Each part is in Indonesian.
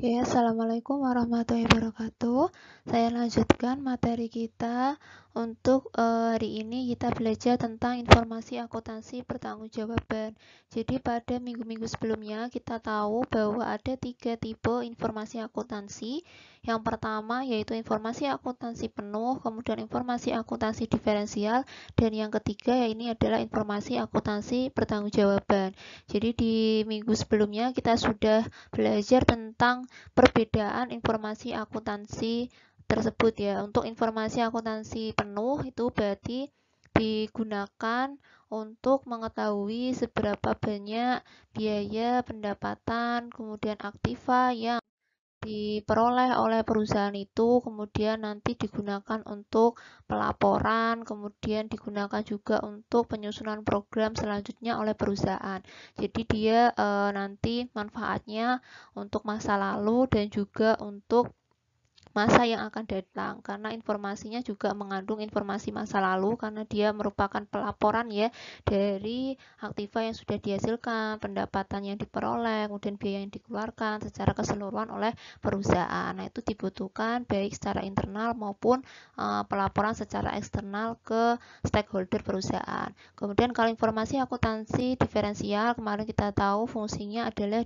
Oke, Assalamualaikum warahmatullahi wabarakatuh. Saya lanjutkan materi kita untuk hari ini kita belajar tentang informasi akuntansi pertanggungjawaban. Jadi pada minggu-minggu sebelumnya kita tahu bahwa ada 3 tipe informasi akuntansi. Yang pertama yaitu informasi akuntansi penuh, kemudian informasi akuntansi diferensial, dan yang ketiga ya ini adalah informasi akuntansi pertanggungjawaban. Jadi di minggu sebelumnya kita sudah belajar tentang perbedaan informasi akuntansi tersebut ya. Untuk informasi akuntansi penuh itu berarti digunakan untuk mengetahui seberapa banyak biaya, pendapatan, kemudian aktiva yang diperoleh oleh perusahaan itu, kemudian nanti digunakan untuk pelaporan, kemudian digunakan juga untuk penyusunan program selanjutnya oleh perusahaan. Jadi dia nanti manfaatnya untuk masa lalu dan juga untuk masa yang akan datang, karena informasinya juga mengandung informasi masa lalu karena dia merupakan pelaporan ya dari aktiva yang sudah dihasilkan, pendapatan yang diperoleh, kemudian biaya yang dikeluarkan secara keseluruhan oleh perusahaan. Nah, itu dibutuhkan baik secara internal maupun pelaporan secara eksternal ke stakeholder perusahaan. Kemudian kalau informasi akuntansi diferensial, kemarin kita tahu fungsinya adalah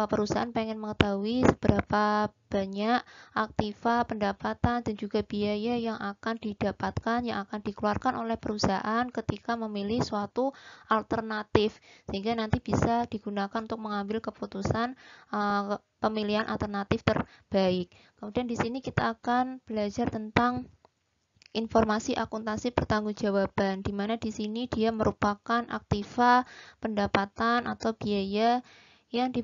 perusahaan pengen mengetahui seberapa banyak aktiva, pendapatan, dan juga biaya yang akan didapatkan, yang akan dikeluarkan oleh perusahaan ketika memilih suatu alternatif, sehingga nanti bisa digunakan untuk mengambil keputusan pemilihan alternatif terbaik. Kemudian di sini kita akan belajar tentang informasi akuntansi pertanggungjawaban, di mana di sini dia merupakan aktiva, pendapatan, atau biaya yang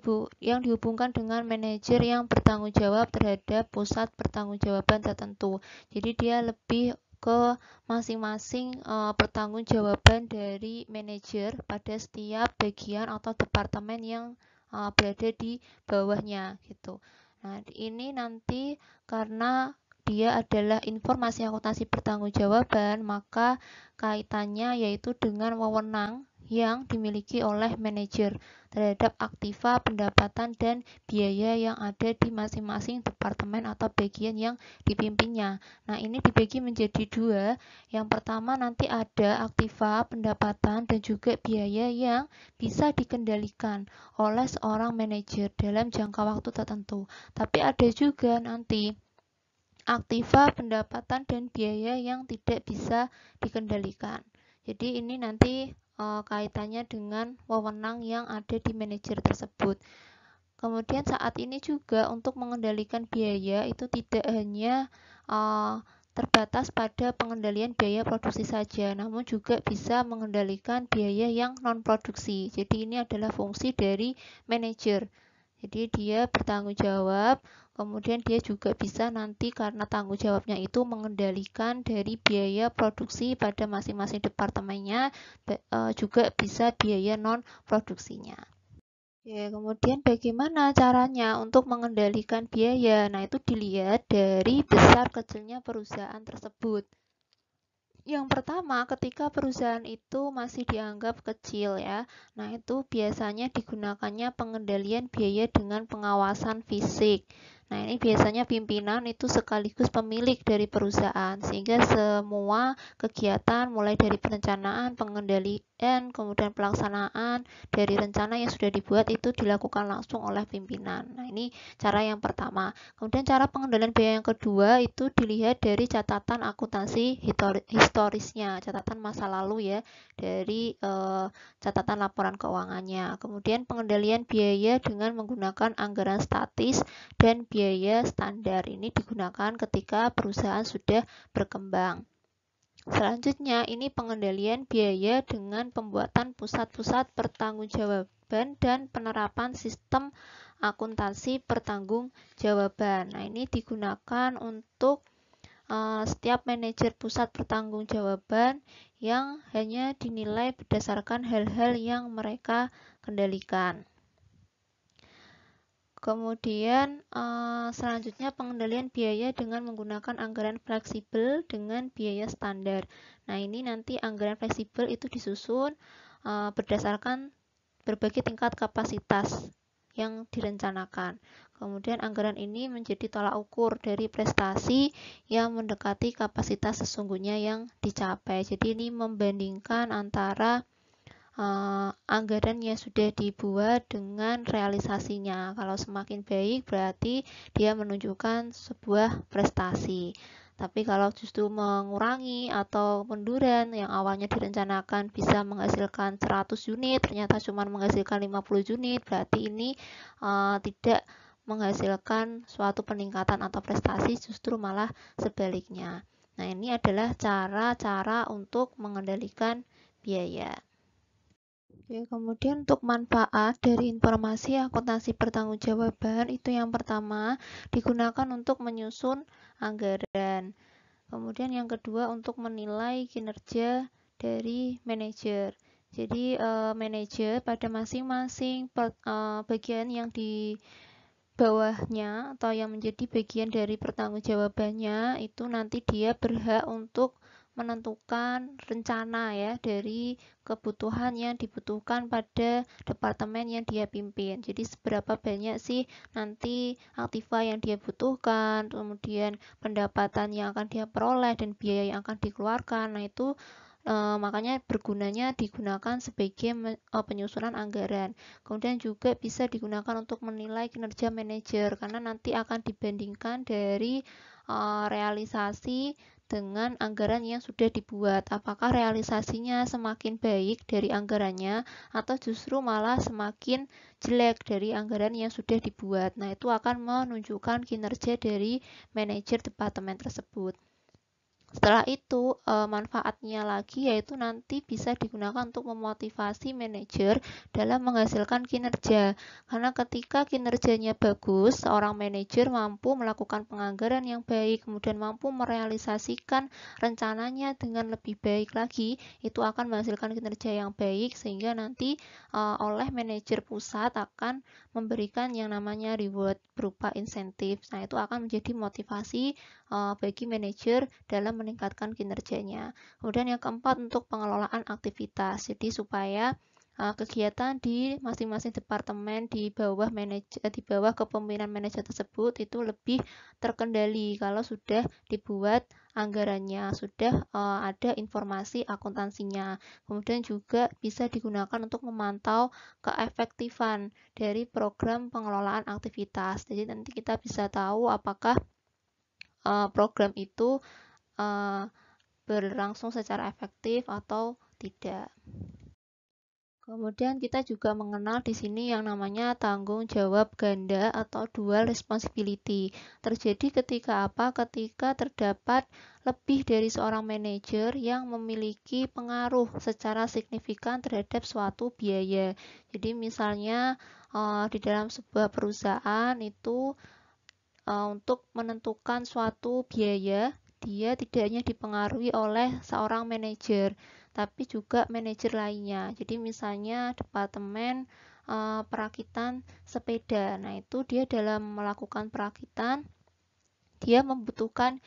dihubungkan dengan manajer yang bertanggung jawab terhadap pusat pertanggungjawaban tertentu. Jadi dia lebih ke masing-masing pertanggungjawaban dari manajer pada setiap bagian atau departemen yang berada di bawahnya gitu. Nah, ini nanti karena dia adalah informasi akuntansi pertanggungjawaban, maka kaitannya yaitu dengan wewenang yang dimiliki oleh manajer terhadap aktiva, pendapatan, dan biaya yang ada di masing-masing departemen atau bagian yang dipimpinnya. Nah, ini dibagi menjadi dua. Yang pertama nanti ada aktiva, pendapatan, dan juga biaya yang bisa dikendalikan oleh seorang manajer dalam jangka waktu tertentu. Tapi ada juga nanti aktiva, pendapatan, dan biaya yang tidak bisa dikendalikan. Jadi ini nanti kaitannya dengan wewenang yang ada di manajer tersebut. Kemudian saat ini juga untuk mengendalikan biaya itu tidak hanya terbatas pada pengendalian biaya produksi saja, namun juga bisa mengendalikan biaya yang non-produksi. Jadi ini adalah fungsi dari manajer. Jadi dia bertanggung jawab, kemudian dia juga bisa nanti karena tanggung jawabnya itu mengendalikan dari biaya produksi pada masing-masing departemennya, juga bisa biaya non-produksinya. Ya, kemudian bagaimana caranya untuk mengendalikan biaya? Nah, itu dilihat dari besar kecilnya perusahaan tersebut. Yang pertama, ketika perusahaan itu masih dianggap kecil ya. Nah, itu biasanya digunakannya pengendalian biaya dengan pengawasan fisik. Nah, ini biasanya pimpinan itu sekaligus pemilik dari perusahaan, sehingga semua kegiatan mulai dari perencanaan, pengendalian, kemudian pelaksanaan dari rencana yang sudah dibuat itu dilakukan langsung oleh pimpinan. Nah, ini cara yang pertama. Kemudian cara pengendalian biaya yang kedua itu dilihat dari catatan akuntansi historisnya, catatan masa lalu ya, dari catatan laporan keuangannya. Kemudian pengendalian biaya dengan menggunakan anggaran statis dan biaya standar. Ini digunakan ketika perusahaan sudah berkembang. Selanjutnya, ini pengendalian biaya dengan pembuatan pusat-pusat pertanggungjawaban dan penerapan sistem akuntansi pertanggungjawaban. Nah, ini digunakan untuk setiap manajer pusat pertanggungjawaban yang hanya dinilai berdasarkan hal-hal yang mereka kendalikan. Kemudian selanjutnya pengendalian biaya dengan menggunakan anggaran fleksibel dengan biaya standar. Nah, ini nanti anggaran fleksibel itu disusun berdasarkan berbagai tingkat kapasitas yang direncanakan. Kemudian anggaran ini menjadi tolak ukur dari prestasi yang mendekati kapasitas sesungguhnya yang dicapai. Jadi ini membandingkan antara anggaran yang sudah dibuat dengan realisasinya. Kalau semakin baik berarti dia menunjukkan sebuah prestasi. Tapi kalau justru mengurangi atau munduran yang awalnya direncanakan bisa menghasilkan 100 unit, ternyata cuma menghasilkan 50 unit, berarti ini tidak menghasilkan suatu peningkatan atau prestasi, justru malah sebaliknya. Nah, ini adalah cara-cara untuk mengendalikan biaya. Oke, kemudian untuk manfaat dari informasi akuntansi pertanggungjawaban itu yang pertama digunakan untuk menyusun anggaran. Kemudian yang kedua untuk menilai kinerja dari manajer. Jadi manajer pada masing-masing bagian yang di bawahnya atau yang menjadi bagian dari pertanggungjawabannya itu nanti dia berhak untuk menentukan rencana ya dari kebutuhan yang dibutuhkan pada departemen yang dia pimpin. Jadi seberapa banyak sih nanti aktiva yang dia butuhkan, kemudian pendapatan yang akan dia peroleh dan biaya yang akan dikeluarkan. Nah, itu makanya bergunanya digunakan sebagai penyusunan anggaran. Kemudian juga bisa digunakan untuk menilai kinerja manajer karena nanti akan dibandingkan dari realisasi dengan anggaran yang sudah dibuat. Apakah realisasinya semakin baik dari anggarannya atau justru malah semakin jelek dari anggaran yang sudah dibuat. Nah, itu akan menunjukkan kinerja dari manajer departemen tersebut. Setelah itu, manfaatnya lagi yaitu nanti bisa digunakan untuk memotivasi manajer dalam menghasilkan kinerja. Karena ketika kinerjanya bagus, seorang manajer mampu melakukan penganggaran yang baik, kemudian mampu merealisasikan rencananya dengan lebih baik lagi, itu akan menghasilkan kinerja yang baik sehingga nanti oleh manajer pusat akan memberikan yang namanya reward berupa insentif. Nah, itu akan menjadi motivasi bagi manajer dalam meningkatkan kinerjanya. Kemudian yang keempat untuk pengelolaan aktivitas. Jadi supaya kegiatan di masing-masing departemen di bawah kepemimpinan manajer tersebut itu lebih terkendali kalau sudah dibuat anggarannya, sudah ada informasi akuntansinya. Kemudian juga bisa digunakan untuk memantau keefektifan dari program pengelolaan aktivitas. Jadi nanti kita bisa tahu apakah program itu berlangsung secara efektif atau tidak. Kemudian kita juga mengenal di sini yang namanya tanggung jawab ganda atau dual responsibility. Terjadi ketika apa? Ketika terdapat lebih dari seorang manajer yang memiliki pengaruh secara signifikan terhadap suatu biaya. Jadi misalnya di dalam sebuah perusahaan itu untuk menentukan suatu biaya, dia tidak hanya dipengaruhi oleh seorang manajer, tapi juga manajer lainnya. Jadi misalnya departemen perakitan sepeda. Nah, itu dia dalam melakukan perakitan, dia membutuhkan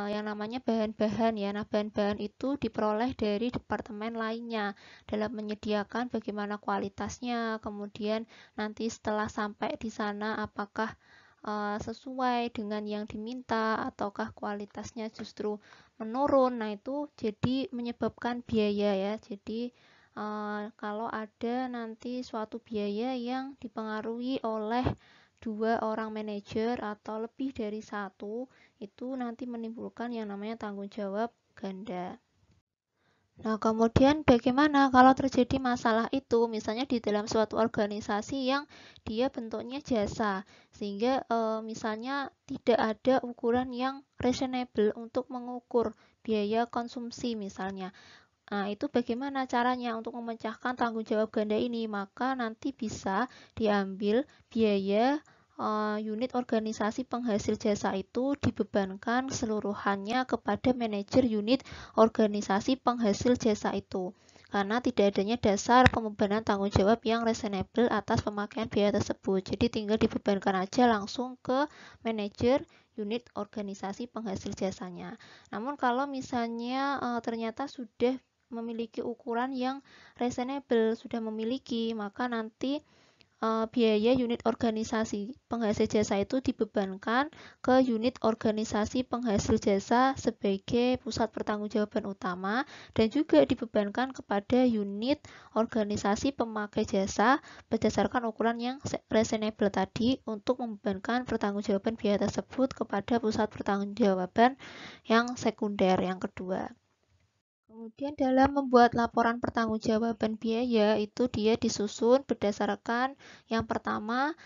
yang namanya bahan-bahan ya. Nah, bahan-bahan itu diperoleh dari departemen lainnya dalam menyediakan bagaimana kualitasnya, kemudian nanti setelah sampai di sana apakah sesuai dengan yang diminta ataukah kualitasnya justru menurun. Nah, itu jadi menyebabkan biaya ya. Jadi kalau ada nanti suatu biaya yang dipengaruhi oleh dua orang manajer atau lebih dari satu, itu nanti menimbulkan yang namanya tanggung jawab ganda. Nah, kemudian bagaimana kalau terjadi masalah itu, misalnya di dalam suatu organisasi yang dia bentuknya jasa, sehingga misalnya tidak ada ukuran yang reasonable untuk mengukur biaya konsumsi misalnya. Nah, itu bagaimana caranya untuk memecahkan tanggung jawab ganda ini? Maka nanti bisa diambil biaya unit organisasi penghasil jasa itu dibebankan seluruhannya kepada manajer unit organisasi penghasil jasa itu. Karena tidak adanya dasar pembebanan tanggung jawab yang reasonable atas pemakaian biaya tersebut. Jadi tinggal dibebankan aja langsung ke manajer unit organisasi penghasil jasanya. Namun kalau misalnya ternyata sudah memiliki ukuran yang reasonable, sudah memiliki, maka nanti biaya unit organisasi penghasil jasa itu dibebankan ke unit organisasi penghasil jasa sebagai pusat pertanggungjawaban utama dan juga dibebankan kepada unit organisasi pemakai jasa berdasarkan ukuran yang reasonable tadi untuk membebankan pertanggungjawaban biaya tersebut kepada pusat pertanggungjawaban yang sekunder yang kedua. Kemudian dalam membuat laporan pertanggungjawaban biaya itu dia disusun berdasarkan yang pertama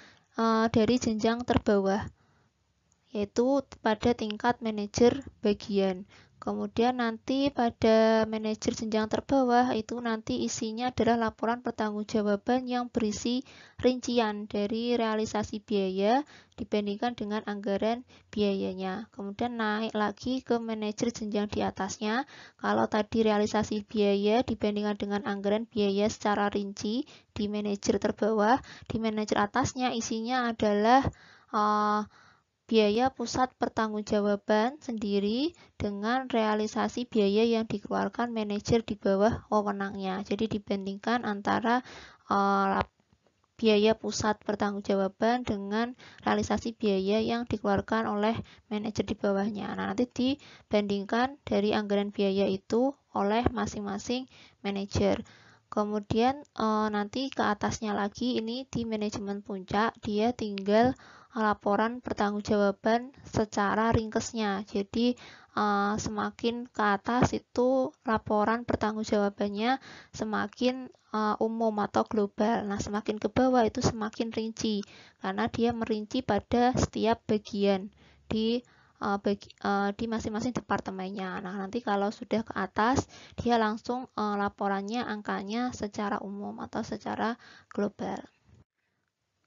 dari jenjang terbawah, yaitu pada tingkat manajer bagian. Kemudian nanti pada manajer jenjang terbawah itu nanti isinya adalah laporan pertanggungjawaban yang berisi rincian dari realisasi biaya dibandingkan dengan anggaran biayanya. Kemudian naik lagi ke manajer jenjang di atasnya. Kalau tadi realisasi biaya dibandingkan dengan anggaran biaya secara rinci di manajer terbawah, di manajer atasnya isinya adalah biaya pusat pertanggungjawaban sendiri dengan realisasi biaya yang dikeluarkan manajer di bawah wewenangnya. Jadi dibandingkan antara biaya pusat pertanggungjawaban dengan realisasi biaya yang dikeluarkan oleh manajer di bawahnya. Nah, nanti dibandingkan dari anggaran biaya itu oleh masing-masing manajer. Kemudian nanti ke atasnya lagi ini di manajemen puncak dia tinggal laporan pertanggungjawaban secara ringkesnya. Jadi semakin ke atas itu laporan pertanggungjawabannya semakin umum atau global. Nah, semakin ke bawah itu semakin rinci karena dia merinci pada setiap bagian di masing-masing departemennya. Nah, nanti kalau sudah ke atas dia langsung laporannya angkanya secara umum atau secara global.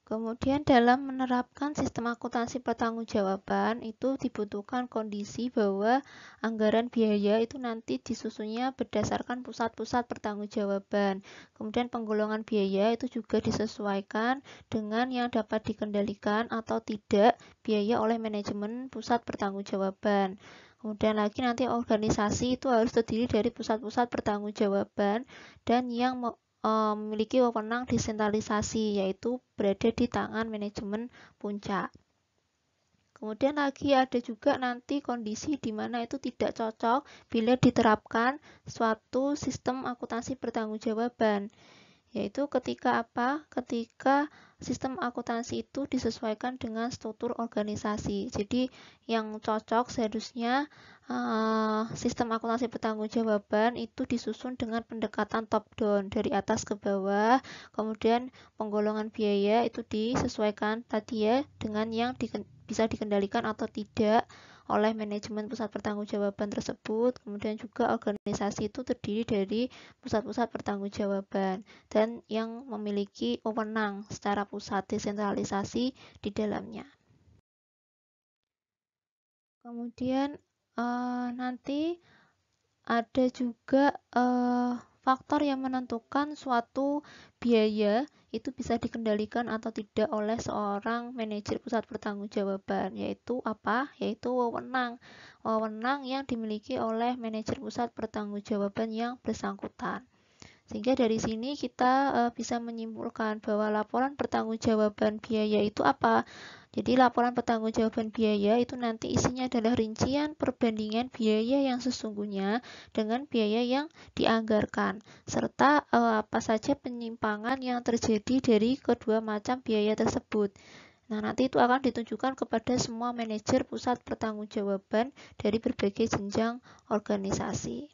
Kemudian dalam menerapkan sistem akuntansi pertanggungjawaban itu dibutuhkan kondisi bahwa anggaran biaya itu nanti disusunnya berdasarkan pusat-pusat pertanggungjawaban. Kemudian penggolongan biaya itu juga disesuaikan dengan yang dapat dikendalikan atau tidak biaya oleh manajemen pusat pertanggungjawaban. Kemudian lagi nanti organisasi itu harus terdiri dari pusat-pusat pertanggungjawaban dan yang memiliki wewenang desentralisasi, yaitu berada di tangan manajemen puncak. Kemudian lagi ada juga nanti kondisi di mana itu tidak cocok bila diterapkan suatu sistem akuntansi pertanggungjawaban. Yaitu ketika apa? Ketika sistem akuntansi itu disesuaikan dengan struktur organisasi. Jadi yang cocok seharusnya sistem akuntansi pertanggungjawaban itu disusun dengan pendekatan top down dari atas ke bawah. Kemudian penggolongan biaya itu disesuaikan tadi ya dengan yang bisa dikendalikan atau tidak oleh manajemen pusat pertanggungjawaban tersebut. Kemudian juga organisasi itu terdiri dari pusat-pusat pertanggungjawaban dan yang memiliki wewenang secara pusat desentralisasi di dalamnya. Kemudian nanti ada juga faktor yang menentukan suatu biaya itu bisa dikendalikan atau tidak oleh seorang manajer pusat pertanggungjawaban, yaitu apa? Yaitu wewenang. Wewenang yang dimiliki oleh manajer pusat pertanggungjawaban yang bersangkutan. Sehingga dari sini kita bisa menyimpulkan bahwa laporan pertanggungjawaban biaya itu apa? Jadi laporan pertanggungjawaban biaya itu nanti isinya adalah rincian perbandingan biaya yang sesungguhnya dengan biaya yang dianggarkan, serta apa saja penyimpangan yang terjadi dari kedua macam biaya tersebut. Nah, nanti itu akan ditunjukkan kepada semua manajer pusat pertanggungjawaban dari berbagai jenjang organisasi.